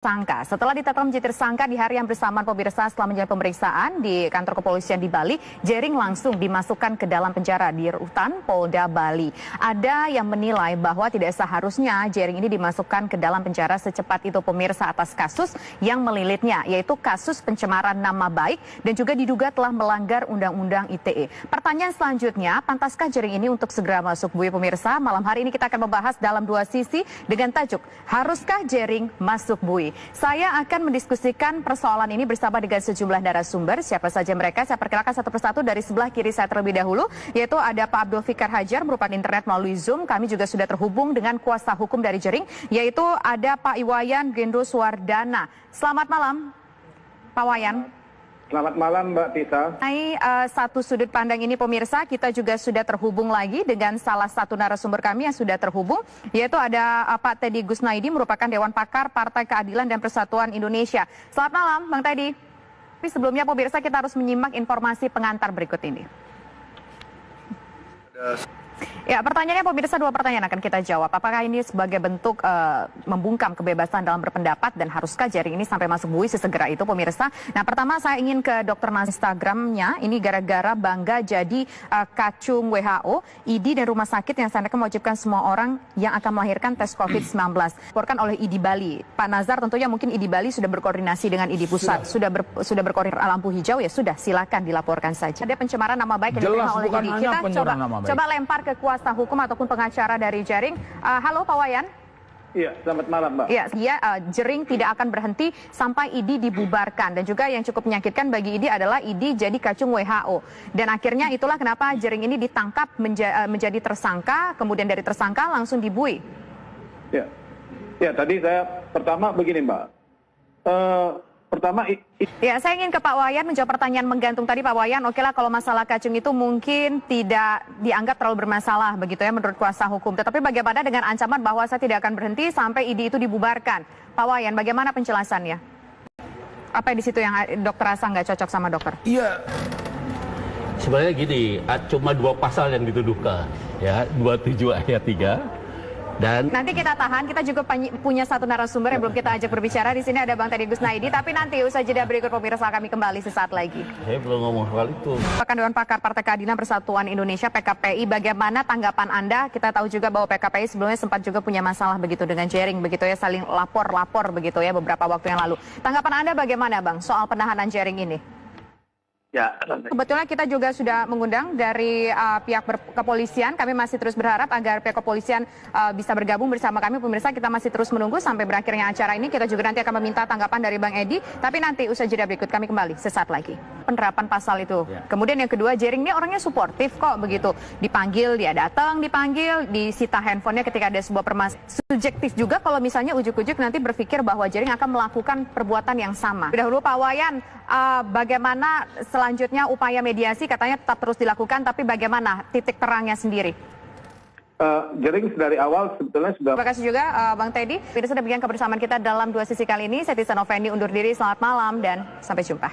Tersangka. Setelah ditetapkan menjadi tersangka di hari yang bersamaan pemirsa setelah menjalani pemeriksaan di kantor kepolisian di Bali, Jering langsung dimasukkan ke dalam penjara di rutan Polda Bali. Ada yang menilai bahwa tidak seharusnya Jering ini dimasukkan ke dalam penjara secepat itu pemirsa atas kasus yang melilitnya, yaitu kasus pencemaran nama baik dan juga diduga telah melanggar Undang-Undang ITE. Pertanyaan selanjutnya, pantaskah Jering ini untuk segera masuk bui pemirsa? Malam hari ini kita akan membahas dalam dua sisi dengan tajuk, haruskah Jering masuk bui? Saya akan mendiskusikan persoalan ini bersama dengan sejumlah narasumber. Siapa saja mereka? Saya perkenalkan satu persatu dari sebelah kiri saya terlebih dahulu, yaitu ada Pak Abdul Fikar Hajar, merupakan internet melalui Zoom. Kami juga sudah terhubung dengan kuasa hukum dari Jering, yaitu ada Pak Iwayan Gendo Suwardana. Selamat malam, Pak Wayan. Selamat malam Mbak Tisa. Satu sudut pandang ini pemirsa, kita juga sudah terhubung lagi dengan salah satu narasumber kami yang sudah terhubung, yaitu ada Pak Teddy Gusnaidi, merupakan Dewan Pakar Partai Keadilan dan Persatuan Indonesia. Selamat malam Bang Teddy. Tapi sebelumnya pemirsa kita harus menyimak informasi pengantar berikut ini. Ya, pertanyaannya pemirsa, dua pertanyaan akan kita jawab. Apakah ini sebagai bentuk membungkam kebebasan dalam berpendapat dan haruskah Jering ini sampai masuk bui sesegera itu pemirsa? Nah, pertama saya ingin ke Dr. Nas Instagramnya. Ini gara-gara bangga jadi kacung WHO, ID dan rumah sakit yang seandainya mewajibkan semua orang yang akan melahirkan tes COVID-19. Dilaporkan oleh ID Bali. Pak Nazar, tentunya mungkin ID Bali sudah berkoordinasi dengan ID Pusat, sudah berkoordinasi lampu hijau, ya sudah, silakan dilaporkan saja. Ada pencemaran nama baik yang diterima oleh ID. Kita coba lempar ke kuasa hukum ataupun pengacara dari Jering. Halo Pak Wayan. Iya, selamat malam Mbak. Iya, Jering tidak akan berhenti sampai ID dibubarkan. Dan juga yang cukup menyakitkan bagi ID adalah ID jadi kacung WHO. Dan akhirnya itulah kenapa Jering ini ditangkap menjadi tersangka, kemudian dari tersangka langsung dibui. Ya, tadi saya pertama begini Mbak. Ya, saya ingin ke Pak Wayan menjawab pertanyaan menggantung tadi Pak Wayan. Oke lah, kalau masalah kacung itu mungkin tidak dianggap terlalu bermasalah begitu ya menurut kuasa hukum. Tetapi bagaimana dengan ancaman bahwa saya tidak akan berhenti sampai ID itu dibubarkan? Pak Wayan, bagaimana penjelasannya? Apa di situ yang dokter rasa nggak cocok sama dokter? Iya, sebenarnya gini, cuma dua pasal yang dituduhkan, ya 27 ayat 3. Dan nanti kita tahan, kita juga punya satu narasumber yang belum kita ajak berbicara. Di sini ada Bang Teddy Gusnaidi, tapi nanti usai jeda berikut pemirsa kami kembali sesaat lagi. Saya belum ngomong soal itu. Bahkan Dewan Pakar Partai Keadilan Persatuan Indonesia PKPI, bagaimana tanggapan Anda? Kita tahu juga bahwa PKPI sebelumnya sempat juga punya masalah begitu dengan Jering, begitu ya, saling lapor begitu ya beberapa waktu yang lalu. Tanggapan Anda bagaimana Bang soal penahanan Jering ini? Ya, kebetulan kita juga sudah mengundang dari pihak kepolisian. Kami masih terus berharap agar pihak kepolisian bisa bergabung bersama kami. Pemirsa, kita masih terus menunggu sampai berakhirnya acara ini. Kita juga nanti akan meminta tanggapan dari Bang Edi. Tapi nanti usai jeda berikut kami kembali sesaat lagi. Penerapan pasal itu. Kemudian yang kedua, Jering ini orangnya suportif kok begitu. Dipanggil, dia datang, dipanggil, disita handphonenya ketika ada sebuah permasalahan. Subjektif juga kalau misalnya ujuk-ujuk nanti berpikir bahwa Jering akan melakukan perbuatan yang sama. Dahulu Pak Wayan, bagaimana selanjutnya upaya mediasi katanya tetap terus dilakukan, tapi bagaimana titik terangnya sendiri? Jering dari awal sebetulnya sudah... Terima kasih juga Bang Teddy. Kita sudah begini kebersamaan kita dalam dua sisi kali ini. Saya Tisa Novendi undur diri, selamat malam dan sampai jumpa.